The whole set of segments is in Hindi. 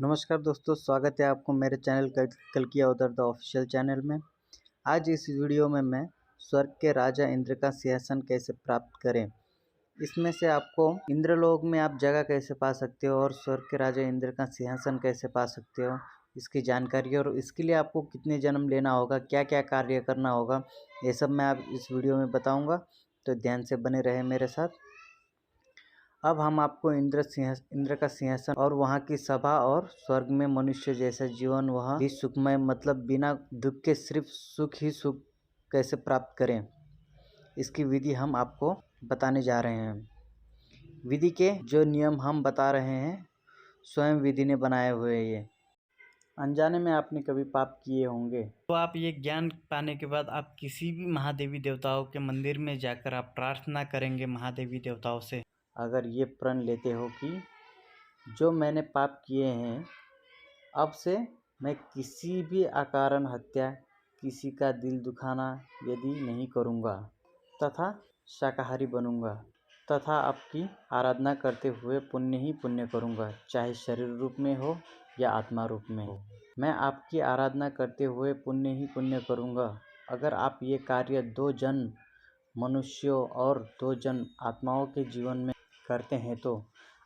नमस्कार दोस्तों, स्वागत है आपको मेरे चैनल कल्कि अवतार द ऑफिशियल चैनल में। आज इस वीडियो में मैं स्वर्ग के राजा इंद्र का सिंहासन कैसे प्राप्त करें, इसमें से आपको इंद्रलोक में आप जगह कैसे पा सकते हो और स्वर्ग के राजा इंद्र का सिंहासन कैसे पा सकते हो, इसकी जानकारी और इसके लिए आपको कितने जन्म लेना होगा, क्या क्या कार्य करना होगा, ये सब मैं आप इस वीडियो में बताऊँगा। तो ध्यान से बने रहे मेरे साथ। अब हम आपको इंद्र का सिंहासन और वहाँ की सभा और स्वर्ग में मनुष्य जैसा जीवन, वह भी सुखमय, मतलब बिना दुख के सिर्फ सुख ही सुख कैसे प्राप्त करें, इसकी विधि हम आपको बताने जा रहे हैं। विधि के जो नियम हम बता रहे हैं स्वयं विधि ने बनाए हुए हैं। ये अनजाने में आपने कभी पाप किए होंगे तो आप ये ज्ञान पाने के बाद आप किसी भी महादेवी देवताओं के मंदिर में जाकर आप प्रार्थना करेंगे महादेवी देवताओं से। अगर ये प्रण लेते हो कि जो मैंने पाप किए हैं, अब से मैं किसी भी अकारण हत्या, किसी का दिल दुखाना यदि नहीं करूँगा तथा शाकाहारी बनूँगा तथा आपकी आराधना करते हुए पुण्य ही पुण्य करूँगा, चाहे शरीर रूप में हो या आत्मा रूप में हो। मैं आपकी आराधना करते हुए पुण्य ही पुण्य करूँगा। अगर आप ये कार्य 2 जन्म मनुष्यों और 2 जन्म आत्माओं के जीवन में करते हैं तो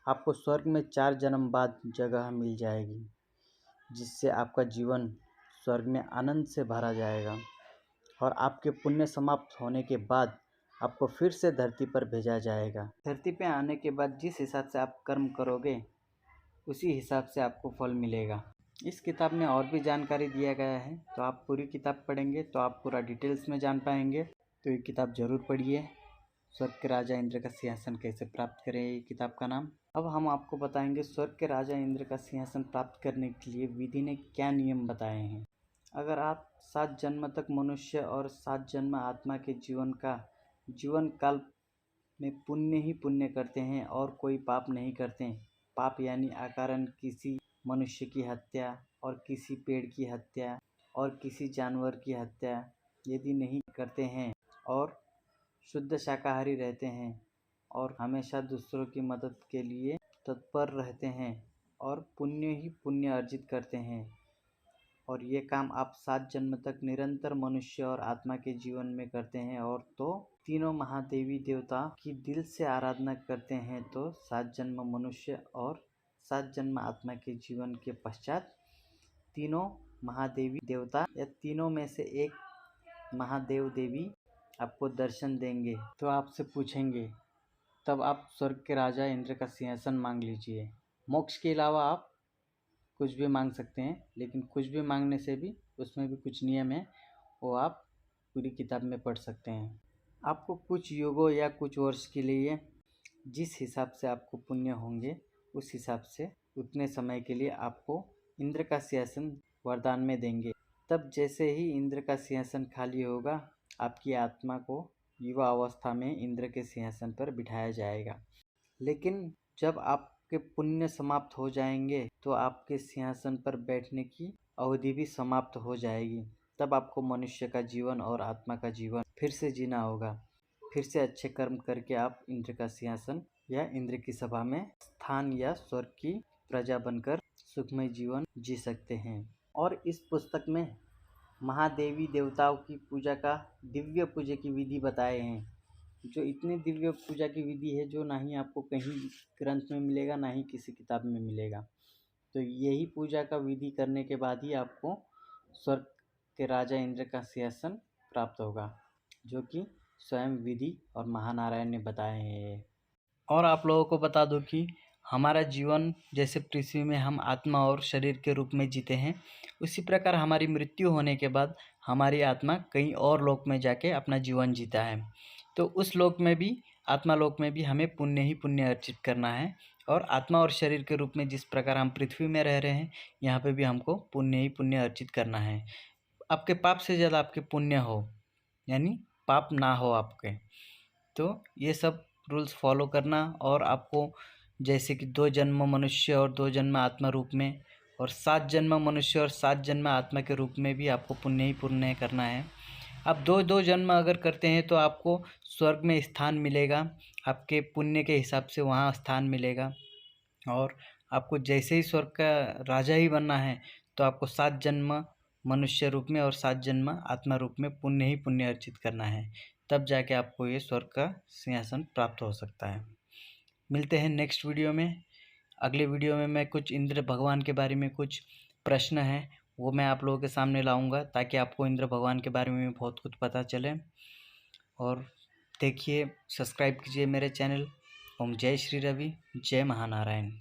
आपको स्वर्ग में 4 जन्म बाद जगह मिल जाएगी, जिससे आपका जीवन स्वर्ग में आनंद से भरा जाएगा और आपके पुण्य समाप्त होने के बाद आपको फिर से धरती पर भेजा जाएगा। धरती पे आने के बाद जिस हिसाब से आप कर्म करोगे उसी हिसाब से आपको फल मिलेगा। इस किताब में और भी जानकारी दिया गया है, तो आप पूरी किताब पढ़ेंगे तो आप पूरा डिटेल्स में जान पाएंगे। तो ये किताब ज़रूर पढ़िए। स्वर्ग के राजा इंद्र का सिंहासन कैसे प्राप्त करें, ये किताब का नाम। अब हम आपको बताएंगे स्वर्ग के राजा इंद्र का सिंहासन प्राप्त करने के लिए विधि ने क्या नियम बताए हैं। अगर आप 7 जन्म तक मनुष्य और 7 जन्म आत्मा के जीवन काल में पुण्य ही पुण्य करते हैं और कोई पाप नहीं करते, पाप यानी अकारण किसी मनुष्य की हत्या और किसी पेड़ की हत्या और किसी जानवर की हत्या यदि नहीं करते हैं और शुद्ध शाकाहारी रहते हैं और हमेशा दूसरों की मदद के लिए तत्पर रहते हैं और पुण्य ही पुण्य अर्जित करते हैं, और ये काम आप 7 जन्म तक निरंतर मनुष्य और आत्मा के जीवन में करते हैं और तो तीनों महादेवी देवता की दिल से आराधना करते हैं, तो 7 जन्म मनुष्य और 7 जन्म आत्मा के जीवन के पश्चात तीनों महादेवी देवता या तीनों में से एक महादेव देवी आपको दर्शन देंगे। तो आपसे पूछेंगे, तब आप स्वर्ग के राजा इंद्र का सिंहासन मांग लीजिए। मोक्ष के अलावा आप कुछ भी मांग सकते हैं, लेकिन कुछ भी मांगने से भी उसमें भी कुछ नियम है, वो आप पूरी किताब में पढ़ सकते हैं। आपको कुछ युगों या कुछ वर्ष के लिए जिस हिसाब से आपको पुण्य होंगे उस हिसाब से उतने समय के लिए आपको इंद्र का सिंहासन वरदान में देंगे। तब जैसे ही इंद्र का सिंहासन खाली होगा, आपकी आत्मा को युवा अवस्था में इंद्र के सिंहासन पर बिठाया जाएगा। लेकिन जब आपके पुण्य समाप्त हो जाएंगे तो आपके सिंहासन पर बैठने की अवधि भी समाप्त हो जाएगी। तब आपको मनुष्य का जीवन और आत्मा का जीवन फिर से जीना होगा। फिर से अच्छे कर्म करके आप इंद्र का सिंहासन या इंद्र की सभा में स्थान या स्वर्ग की प्रजा बनकर सुखमय जीवन जी सकते हैं। और इस पुस्तक में महादेवी देवताओं की पूजा का दिव्य पूजा की विधि बताए हैं, जो इतनी दिव्य पूजा की विधि है जो ना ही आपको कहीं ग्रंथ में मिलेगा, ना ही किसी किताब में मिलेगा। तो यही पूजा का विधि करने के बाद ही आपको स्वर्ग के राजा इंद्र का सिंहासन प्राप्त होगा, जो कि स्वयं विधि और महानारायण ने बताए हैं। और आप लोगों को बता दूं कि हमारा जीवन जैसे पृथ्वी में हम आत्मा और शरीर के रूप में जीते हैं, उसी प्रकार हमारी मृत्यु होने के बाद हमारी आत्मा कहीं और लोक में जाके अपना जीवन जीता है। तो उस लोक में भी, आत्मा लोक में भी हमें पुण्य ही पुण्य अर्जित करना है, और आत्मा और शरीर के रूप में जिस प्रकार हम पृथ्वी में रह रहे हैं, यहाँ पे भी हमको पुण्य ही पुण्य अर्जित करना है। आपके पाप से ज़्यादा आपके पुण्य हो, यानी पाप ना हो आपके, तो ये सब रूल्स फॉलो करना। और आपको जैसे कि 2 जन्म मनुष्य और 2 जन्म आत्मा रूप में और 7 जन्म मनुष्य और 7 जन्म आत्मा के रूप में भी आपको पुण्य ही पुण्य करना है। आप 2-2 जन्म अगर करते हैं तो आपको स्वर्ग में स्थान मिलेगा, आपके पुण्य के हिसाब से वहाँ स्थान मिलेगा, और आपको जैसे ही स्वर्ग का राजा ही बनना है तो आपको 7 जन्म मनुष्य रूप में और 7 जन्म आत्मा रूप में पुण्य ही पुण्य अर्जित करना है, तब जाके आपको ये स्वर्ग का सिंहासन प्राप्त हो सकता है। मिलते हैं नेक्स्ट वीडियो में। अगले वीडियो में मैं कुछ इंद्र भगवान के बारे में कुछ प्रश्न हैं वो मैं आप लोगों के सामने लाऊंगा, ताकि आपको इंद्र भगवान के बारे में बहुत कुछ पता चले। और देखिए, सब्सक्राइब कीजिए मेरे चैनल। ओम जय श्री रवि, जय महानारायण।